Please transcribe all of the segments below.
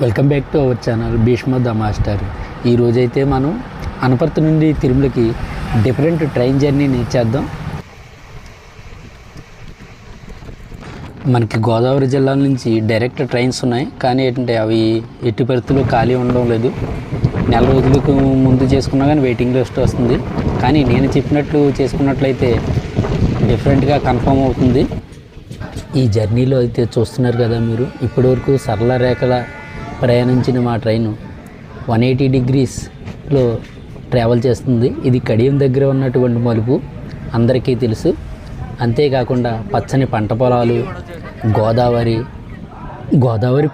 Welcome back to our channel Bhishma the master. ఈరోజైతే మనం అనపర్తి నుండి తిరుమలకి డిఫరెంట్ ట్రైన్ జర్నీని చేద్దాం. మనకి గోదావరి జిల్లా నుంచి డైరెక్ట్ ట్రైన్స్ ఉన్నాయి, కానీ ఏంటంటే అవి ఎట్టి పరిస్థితుల్లో ఖాళీ ఉండడం లేదు. నెల రోజులకు ముందు చేసుకున్నా కానీ వెయిటింగ్ లిస్ట్ వస్తుంది. కానీ నేను చెప్పినట్లు చేసుకున్నట్లయితే డిఫరెంట్గా కన్ఫర్మ్ అవుతుంది. ఈ జర్నీలో అయితే చూస్తున్నారు కదా మీరు, ఇప్పటివరకు సరళ రేఖల ప్రయాణించిన మా ట్రైను 180 డిగ్రీస్లో ట్రావెల్ చేస్తుంది. ఇది కడియం దగ్గర ఉన్నటువంటి మలుపు అందరికీ తెలుసు. అంతేకాకుండా పచ్చని పంట పొలాలు, గోదావరి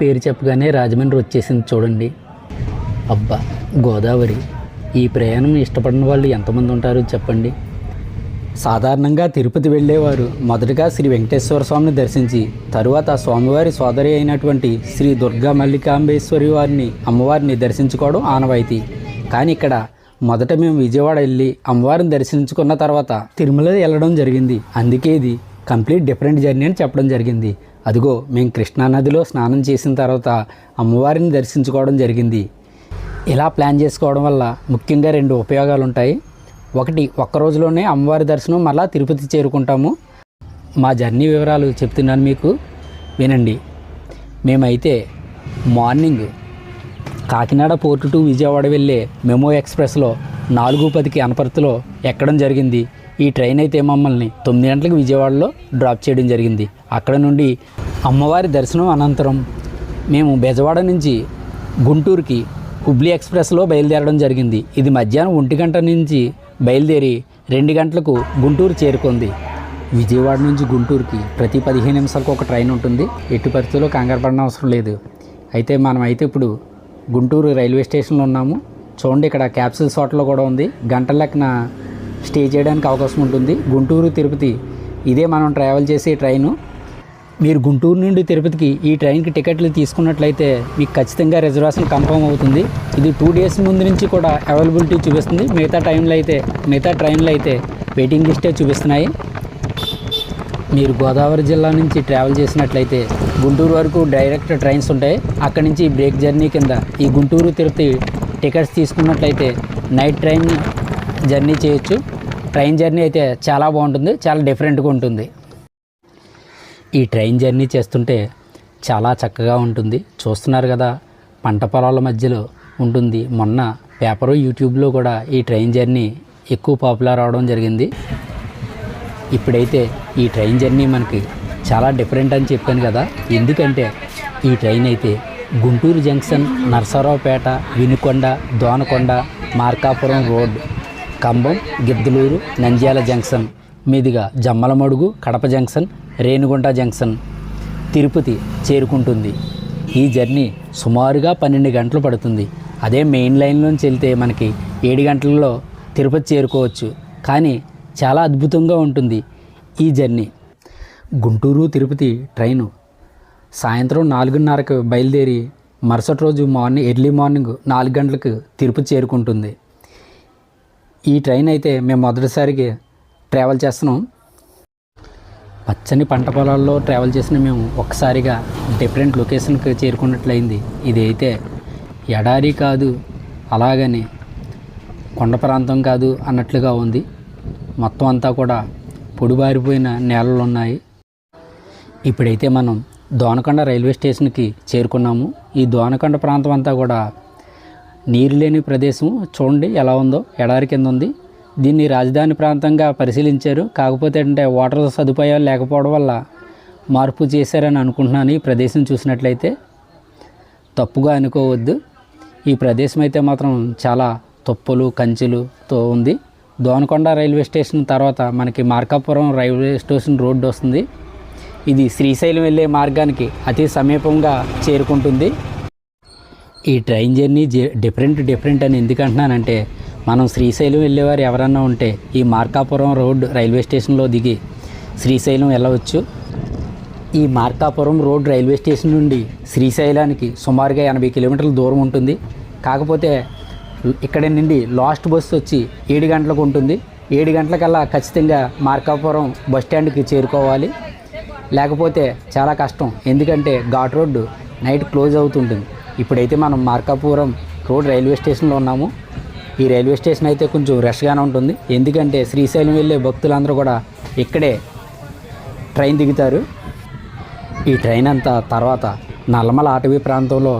పేరు చెప్పగానే రాజమండ్రి వచ్చేసింది చూడండి. అబ్బా గోదావరి, ఈ ప్రయాణం ఇష్టపడిన వాళ్ళు ఎంతమంది ఉంటారో చెప్పండి. సాధారణంగా తిరుపతి వెళ్ళేవారు మొదటగా శ్రీ వెంకటేశ్వర స్వామిని దర్శించి తరువాత స్వామివారి సోదరి అయినటువంటి శ్రీ దుర్గా మల్లికాంబేశ్వరి అమ్మవారిని దర్శించుకోవడం ఆనవాయితీ. కానీ ఇక్కడ మొదట మేము విజయవాడ వెళ్ళి అమ్మవారిని దర్శించుకున్న తర్వాత తిరుమల వెళ్ళడం జరిగింది. అందుకే ఇది కంప్లీట్ డిఫరెంట్ జర్నీ అని చెప్పడం జరిగింది. అదిగో మేము కృష్ణానదిలో స్నానం చేసిన తర్వాత అమ్మవారిని దర్శించుకోవడం జరిగింది. ఇలా ప్లాన్ చేసుకోవడం వల్ల ముఖ్యంగా 2 ఉపయోగాలు ఉంటాయి. ఒకటి, ఒక్క రోజులోనే అమ్మవారి దర్శనం మళ్ళా తిరుపతి చేరుకుంటాము. మా జర్నీ వివరాలు చెప్తున్నాను మీకు, వినండి. మేమైతే morning Kakinada port to Vijayawada వెళ్ళే మెమో ఎక్స్ప్రెస్లో 4:10కి అనపర్తిలో ఎక్కడం జరిగింది. ఈ ట్రైన్ అయితే మమ్మల్ని 9 గంటలకు విజయవాడలో డ్రాప్ చేయడం జరిగింది. అక్కడ నుండి అమ్మవారి దర్శనం అనంతరం మేము బెజవాడ నుంచి గుంటూరుకి హుబ్లీ ఎక్స్ప్రెస్లో బయలుదేరడం జరిగింది. ఇది మధ్యాహ్నం 1 గంట నుంచి బయలుదేరి 2 గంటలకు గుంటూరు చేరుకుంది. విజయవాడ నుంచి గుంటూరుకి ప్రతి 15 నిమిషాలకు ఒక ట్రైన్ ఉంటుంది. ఎట్టి పరిస్థితుల్లో కంగారు పడిన అవసరం లేదు. అయితే మనమైతే ఇప్పుడు గుంటూరు రైల్వే స్టేషన్లో ఉన్నాము. చూడండి, ఇక్కడ క్యాప్సూల్స్ హోటల్ కూడా ఉంది. గంటల లెక్కన స్టే చేయడానికి అవకాశం ఉంటుంది. గుంటూరు తిరుపతి ఇదే మనం ట్రావెల్ చేసే ట్రైను. మీరు గుంటూరు నుండి తిరుపతికి ఈ ట్రైన్కి టికెట్లు తీసుకున్నట్లయితే మీకు ఖచ్చితంగా రిజర్వేషన్ కన్ఫర్మ్ అవుతుంది. ఇది 2 డేస్ ముందు నుంచి కూడా అవైలబిలిటీ చూపిస్తుంది. మిగతా ట్రైన్లో అయితే వెయిటింగ్ లిస్టే చూపిస్తున్నాయి. మీరు గోదావరి జిల్లా నుంచి ట్రావెల్ చేసినట్లయితే గుంటూరు వరకు డైరెక్ట్ ట్రైన్స్ ఉంటాయి. అక్కడి నుంచి బ్రేక్ జర్నీ కింద ఈ గుంటూరు తిరుపతి టికెట్స్ తీసుకున్నట్లయితే నైట్ ట్రైన్ జర్నీ చేయొచ్చు. ట్రైన్ జర్నీ అయితే చాలా బాగుంటుంది, చాలా డిఫరెంట్గా ఉంటుంది. ఈ ట్రైన్ జర్నీ చేస్తుంటే చాలా చక్కగా ఉంటుంది. చూస్తున్నారు కదా, పంట పొలాల మధ్యలో ఉంటుంది. మొన్న పేపరు యూట్యూబ్లో కూడా ఈ ట్రైన్ జర్నీ ఎక్కువ పాపులర్ అవడం జరిగింది. ఇప్పుడైతే ఈ ట్రైన్ జర్నీ మనకి చాలా డిఫరెంట్ అని చెప్పాను కదా. ఎందుకంటే ఈ ట్రైన్ అయితే గుంటూరు జంక్షన్, నరసరావుపేట, వినుకొండ, దోనకొండ, మార్కాపురం రోడ్, కంబం, గిద్దలూరు, నంద్యాల జంక్షన్ మీదుగా జమ్మలమడుగు, కడప జంక్షన్, రేణిగుంట జంక్షన్, తిరుపతి చేరుకుంటుంది. ఈ జర్నీ సుమారుగా 12 గంటలు పడుతుంది. అదే మెయిన్ లైన్లోంచి వెళ్తే మనకి 7 గంటలలో తిరుపతి చేరుకోవచ్చు. కానీ చాలా అద్భుతంగా ఉంటుంది ఈ జర్నీ. గుంటూరు తిరుపతి ట్రైను సాయంత్రం 4:30కి బయలుదేరి మరుసటి రోజు ఎర్లీ మార్నింగ్ 4 గంటలకు తిరుపతి చేరుకుంటుంది. ఈ ట్రైన్ అయితే మేము మొదటిసారికి ట్రావెల్ చేస్తున్నాం. పచ్చని పంట పొలాల్లో ట్రావెల్ చేసిన మేము ఒక్కసారిగా డిఫరెంట్ లొకేషన్కి చేరుకున్నట్లయింది. ఇది అయితే ఎడారి కాదు, అలాగని కొండ ప్రాంతం కాదు అన్నట్లుగా ఉంది. మొత్తం అంతా కూడా పొడిబారిపోయిన నేలలు ఉన్నాయి. ఇప్పుడైతే మనం దోనకొండ రైల్వే స్టేషన్కి చేరుకున్నాము. ఈ దోనకొండ ప్రాంతం అంతా కూడా నీరు లేని ప్రదేశం. చూడండి ఎలా ఉందో, ఎడారి కింద ఉంది. దీన్ని రాజధాని ప్రాంతంగా పరిశీలించారు. కాకపోతే అంటే వాటర్ సదుపాయాలు లేకపోవడం వల్ల మార్పు చేశారని అనుకుంటున్నాను. ఈ ప్రదేశం చూసినట్లయితే తప్పుగా అనుకోవద్దు. ఈ ప్రదేశం అయితే మాత్రం చాలా తొప్పలు కంచెలుతో ఉంది. దోనకొండ రైల్వే స్టేషన్ తర్వాత మనకి మార్కాపురం రైల్వే స్టేషన్ రోడ్డు వస్తుంది. ఇది శ్రీశైలం వెళ్ళే మార్గానికి అతి సమీపంగా చేరుకుంటుంది. ఈ ట్రైన్ జర్నీ డిఫరెంట్ అని ఎందుకు అంటున్నానంటే, మనం శ్రీశైలం వెళ్ళేవారు ఎవరన్నా ఉంటే ఈ మార్కాపురం రోడ్ రైల్వే స్టేషన్లో దిగి శ్రీశైలం వెళ్ళవచ్చు. ఈ మార్కాపురం రోడ్ రైల్వే స్టేషన్ నుండి శ్రీశైలానికి సుమారుగా 80 కిలోమీటర్ల దూరం ఉంటుంది. కాకపోతే ఇక్కడి నుండి లాస్ట్ బస్సు వచ్చి 7 గంటలకు ఉంటుంది. 7 గంటలకల్లా ఖచ్చితంగా మార్కాపురం బస్ స్టాండ్కి చేరుకోవాలి. లేకపోతే చాలా కష్టం. ఎందుకంటే ఘాట్ రోడ్డు నైట్ క్లోజ్ అవుతుంటుంది. ఇప్పుడైతే మనం మార్కాపురం రోడ్ రైల్వే స్టేషన్లో ఉన్నాము. ఈ రైల్వే స్టేషన్ అయితే కొంచెం రష్గానే ఉంటుంది, ఎందుకంటే శ్రీశైలం వెళ్ళే భక్తులందరూ కూడా ఇక్కడే ట్రైన్ దిగుతారు. ఈ ట్రైన్ అంతా తర్వాత నల్లమల అటవీ ప్రాంతంలో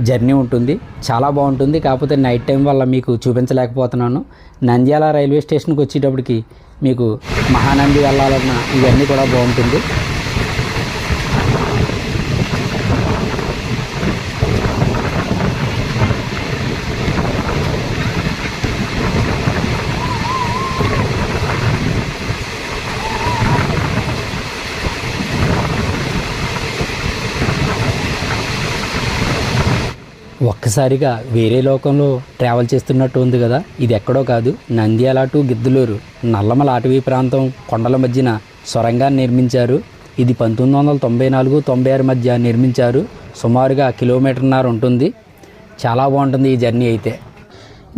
జర్నీ ఉంటుంది, చాలా బాగుంటుంది. కాకపోతే నైట్ టైం వల్ల మీకు చూపించలేకపోతున్నాను. నంద్యాల రైల్వే స్టేషన్కి వచ్చేటప్పటికి మీకు మహానంది వెళ్ళాలన్న ఇవన్నీ కూడా బాగుంటుంది. ఒక్కసారిగా వేరే లోకంలో ట్రావెల్ చేస్తున్నట్టు ఉంది కదా. ఇది ఎక్కడో కాదు, నంద్యాల టు గిద్దలూరు నల్లమల అటవీ ప్రాంతం కొండల మధ్యన సొరంగాన్ని నిర్మించారు. ఇది 1994-96 మధ్య నిర్మించారు. సుమారుగా 1.5 కిలోమీటర్న్నర ఉంటుంది. చాలా బాగుంటుంది ఈ జర్నీ అయితే.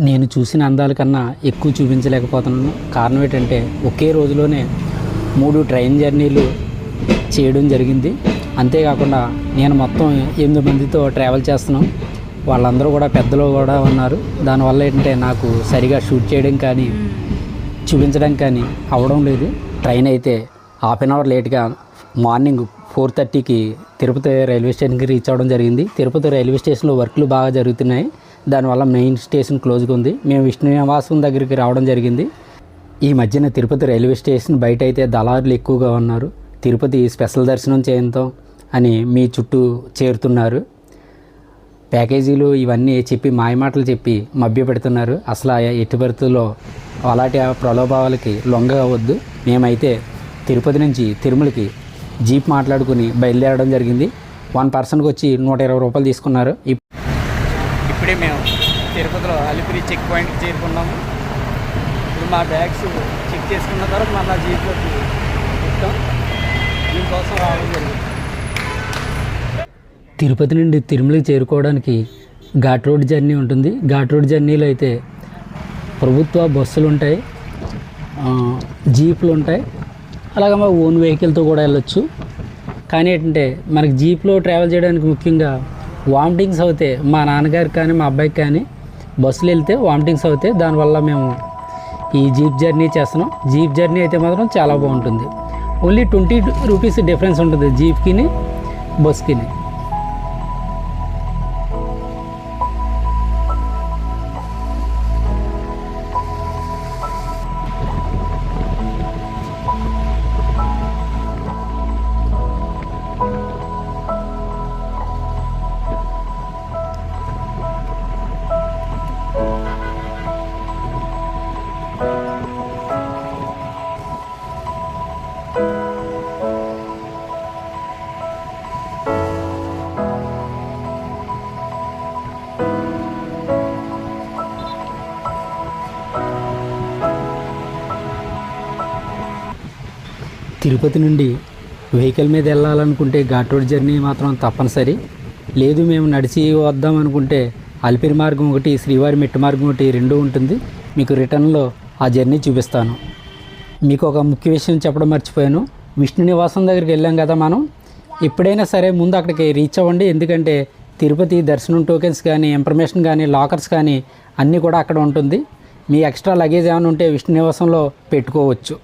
నేను చూసిన అందాల కన్నా ఎక్కువ చూపించలేకపోతున్నాను. కారణం ఏంటంటే ఒకే రోజులోనే 3 ట్రైన్ జర్నీలు చేయడం జరిగింది. అంతేకాకుండా నేను మొత్తం 8 మందితో ట్రావెల్ చేస్తున్నాం. వాళ్ళందరూ కూడా పెద్దలు కూడా ఉన్నారు. దానివల్ల ఏంటంటే నాకు సరిగా షూట్ చేయడం కానీ చూపించడం కానీ అవ్వడం లేదు. ట్రైన్ అయితే 1/2 అవర్ లేట్గా మార్నింగ్ 4:30కి తిరుపతి రైల్వే స్టేషన్కి రీచ్ అవ్వడం జరిగింది. తిరుపతి రైల్వే స్టేషన్లో వర్క్లు బాగా జరుగుతున్నాయి, దానివల్ల మెయిన్ స్టేషన్ క్లోజ్గా ఉంది. మేము విష్ణు నివాసం దగ్గరికి రావడం జరిగింది. ఈ మధ్యన తిరుపతి రైల్వే స్టేషన్ బయట అయితే దళారులు ఎక్కువగా ఉన్నారు. తిరుపతి స్పెషల్ దర్శనం చేయంతో అని మీ చుట్టూ చేరుతున్నారు. ప్యాకేజీలు ఇవన్నీ చెప్పి మాయమాటలు చెప్పి మభ్యపెడుతున్నారు. అసలు ఎట్టి పరిస్థితుల్లో అలాంటి ప్రలోభాలకి లొంగవద్దు. మేమైతే తిరుపతి నుంచి తిరుమలకి జీప్ మాట్లాడుకుని బయలుదేరడం జరిగింది. 1 పర్సన్కి వచ్చి 120 రూపాయలు తీసుకున్నారు. ఇప్పుడే మేము తిరుపతిలో అలిపిరి చెక్ పాయింట్కి చేరుకున్నాము. ఇప్పుడు మా బ్యాగ్స్ చెక్ చేసుకున్న తర్వాత మళ్ళీ జీప్లోకి వస్తాం. దీనికోసం రావడం జరిగింది. తిరుపతి నుండి తిరుమలకి చేరుకోవడానికి ఘాట్ రోడ్ జర్నీ ఉంటుంది. ఘాట్ రోడ్ జర్నీలో అయితే ప్రభుత్వ బస్సులు ఉంటాయి, జీపులు ఉంటాయి, అలాగే మా ఓన్ వెహికల్తో కూడా వెళ్ళొచ్చు. కానీ ఏంటంటే మనకి జీప్లో ట్రావెల్ చేయడానికి ముఖ్యంగా వామిటింగ్స్ అవుతాయి. మా నాన్నగారికి కానీ మా అబ్బాయికి కానీ బస్సులు వెళ్తే వామిటింగ్స్ అవుతాయి. దానివల్ల మేము ఈ జీప్ జర్నీ చేస్తున్నాం. జీప్ జర్నీ అయితే మాత్రం చాలా బాగుంటుంది. ఓన్లీ 20 రూపీస్ డిఫరెన్స్ ఉంటుంది జీప్కి బస్కి. తిరుపతి నుండి వెహికల్ మీద వెళ్ళాలనుకుంటే ఘాట్ రోడ్ జర్నీ మాత్రం తప్పనిసరి. లేదు మేము నడిచి వద్దాం అనుకుంటే అలిపిరి మార్గం ఒకటి, శ్రీవారి మెట్టు మార్గం ఒకటి, 2 ఉంటుంది. మీకు రిటర్న్లో ఆ జర్నీ చూపిస్తాను. మీకు ఒక ముఖ్య విషయం చెప్పడం మర్చిపోయాను. విష్ణు నివాసం దగ్గరికి వెళ్ళాం కదా మనం. ఎప్పుడైనా సరే ముందు అక్కడికి రీచ్ అవ్వండి. ఎందుకంటే తిరుపతి దర్శనం టోకెన్స్ కానీ, ఇన్ఫర్మేషన్ కానీ, లాకర్స్ కానీ అన్నీ కూడా అక్కడ ఉంటుంది. మీ ఎక్స్ట్రా లగేజ్ ఏమైనా ఉంటే విష్ణు నివాసంలో పెట్టుకోవచ్చు.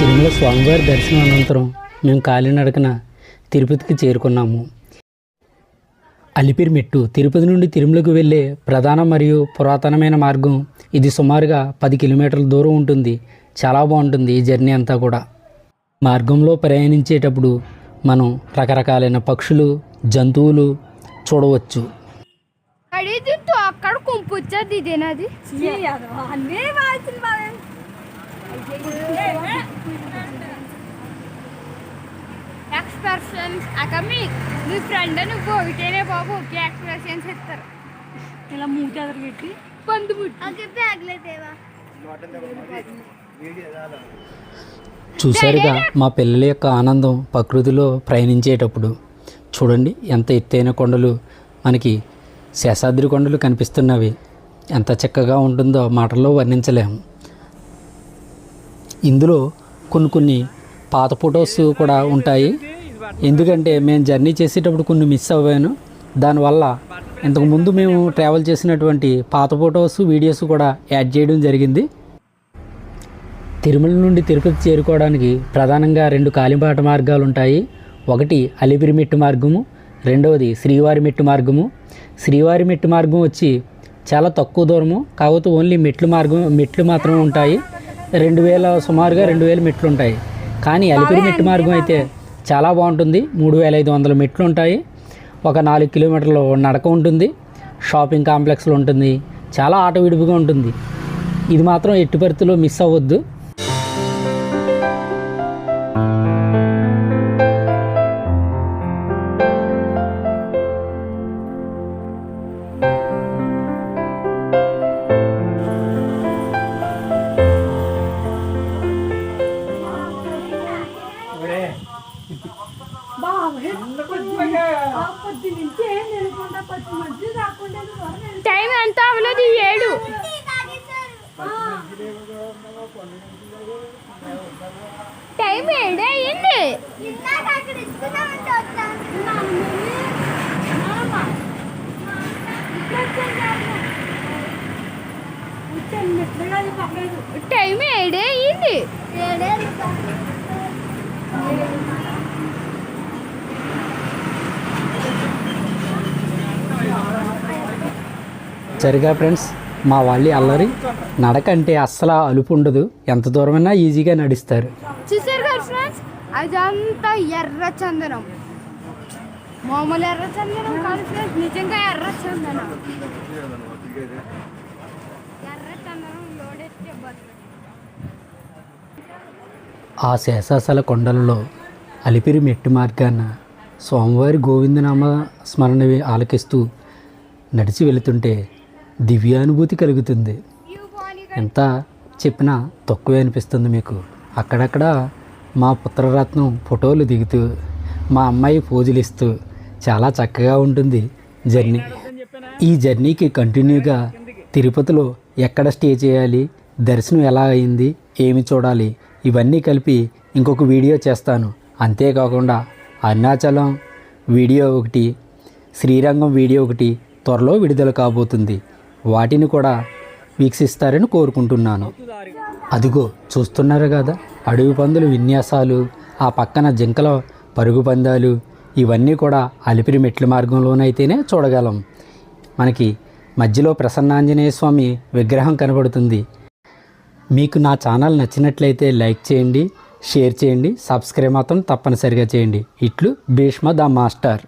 తిరుమల స్వామివారి దర్శనం అనంతరం మేము కాలినడకన తిరుపతికి చేరుకున్నాము. అలిపిరి తిరుపతి నుండి తిరుమలకు వెళ్ళే ప్రధాన మరియు పురాతనమైన మార్గం ఇది. సుమారుగా 10 కిలోమీటర్ల దూరం ఉంటుంది. చాలా బాగుంటుంది ఈ జర్నీ అంతా కూడా. మార్గంలో ప్రయాణించేటప్పుడు మనం రకరకాలైన పక్షులు, జంతువులు చూడవచ్చు. కుంపు వచ్చేది ఇదేనాది అన్నీ మార్చింది బాగా ఎక్స్ప్రెషన్స్ అక్క మీ ఫ్రెండ్ నువ్వు ఒకటేనే బాబు ఒకే ఎక్స్ప్రెషన్స్ ఇస్తారు ఇలా మూతి ఎదురు పెట్టి పందు ముట్టి బ్యాగ్లేదేవా చూసారుగా మా పిల్లల యొక్క ఆనందం ప్రకృతిలో ప్రయాణించేటప్పుడు. చూడండి ఎంత ఎత్తైన కొండలు మనకి శేషాద్రి కొండలు కనిపిస్తున్నవి. ఎంత చక్కగా ఉంటుందో మాటల్లో వర్ణించలేము. ఇందులో కొన్ని పాత ఫొటోస్ కూడా ఉంటాయి. ఎందుకంటే మేము జర్నీ చేసేటప్పుడు కొన్ని మిస్ అవ్వాను. దానివల్ల ఇంతకుముందు మేము ట్రావెల్ చేసినటువంటి పాత ఫొటోస్ వీడియోస్ కూడా యాడ్ చేయడం జరిగింది. తిరుమల నుండి తిరుపతి చేరుకోవడానికి ప్రధానంగా 2 కాలిబాట మార్గాలు ఉంటాయి. ఒకటి అలిపిరి మెట్టు మార్గము, రెండవది శ్రీవారి మెట్టు మార్గము. శ్రీవారి మెట్టు మార్గం వచ్చి చాలా తక్కువ దూరము, కాకపోతే ఓన్లీ మెట్లు మాత్రమే ఉంటాయి. 2000 సుమారుగా 2000 మెట్లు ఉంటాయి. కానీ అలిపిరి మెట్టు మార్గం అయితే చాలా బాగుంటుంది. 3500 మెట్లు ఉంటాయి. ఒక 4 కిలోమీటర్లు నడక ఉంటుంది. షాపింగ్ కాంప్లెక్స్లు ఉంటుంది. చాలా ఆట విడుపుగా ఉంటుంది. ఇది మాత్రం ఎట్టి పరిస్థితుల్లో మిస్ అవ్వద్దు. టైం ఎంత అవ్వలేదు 7. టైం 7 అయ్యింది. టైం 7 అయ్యింది. సరిగా ఫ్రెండ్స్, మా వాళ్ళి అల్లరి నడక అంటే అస్సలు అలుపు ఉండదు. ఎంత దూరమైనా ఈజీగా నడుస్తారు. చూసారు కదా ఫ్రెండ్స్, అదంతా ఎర్ర చందనం. మామూలు ఎర్ర చందనం కాదు ఫ్రెండ్స్, నిజంగా ఎర్ర చందనం. ఎర్ర చందనం లోడెత్తే బతుకు. ఆ శేషాచల కొండలలో అలిపిరి మెట్టు మార్గాన స్వామివారి గోవిందనామ స్మరణ ఆలకిస్తూ నడిచి వెళుతుంటే దివ్యానుభూతి కలుగుతుంది. ఎంత చెప్పినా తక్కువే అనిపిస్తుంది మీకు. అక్కడక్కడ మా పుత్రరత్నం ఫోటోలు దిగుతూ, మా అమ్మాయి పోజులు ఇస్తూ చాలా చక్కగా ఉంటుంది జర్నీ. ఈ జర్నీకి కంటిన్యూగా తిరుపతిలో ఎక్కడ స్టే చేయాలి, దర్శనం ఎలా అయింది, ఏమి చూడాలి, ఇవన్నీ కలిపి ఇంకొక వీడియో చేస్తాను. అంతేకాకుండా అరుణాచలం వీడియో ఒకటి, శ్రీరంగం వీడియో ఒకటి త్వరలో విడుదల కాబోతుంది. వాటిని కూడా వీక్షిస్తారని కోరుకుంటున్నాను. అదిగో చూస్తున్నారు కదా అడవి పందుల విన్యాసాలు, ఆ పక్కన జింకల పరుగు పందాలు, ఇవన్నీ కూడా అలిపిరి మెట్ల మార్గంలోనైతేనే చూడగలం. మనకి మధ్యలో ప్రసన్నాంజనేయ స్వామి విగ్రహం కనబడుతుంది. మీకు నా ఛానల్ నచ్చినట్లయితే లైక్ చేయండి, షేర్ చేయండి, సబ్స్క్రైబ్ మాత్రం తప్పనిసరిగా చేయండి. ఇట్లు భీష్మ ద మాస్టర్.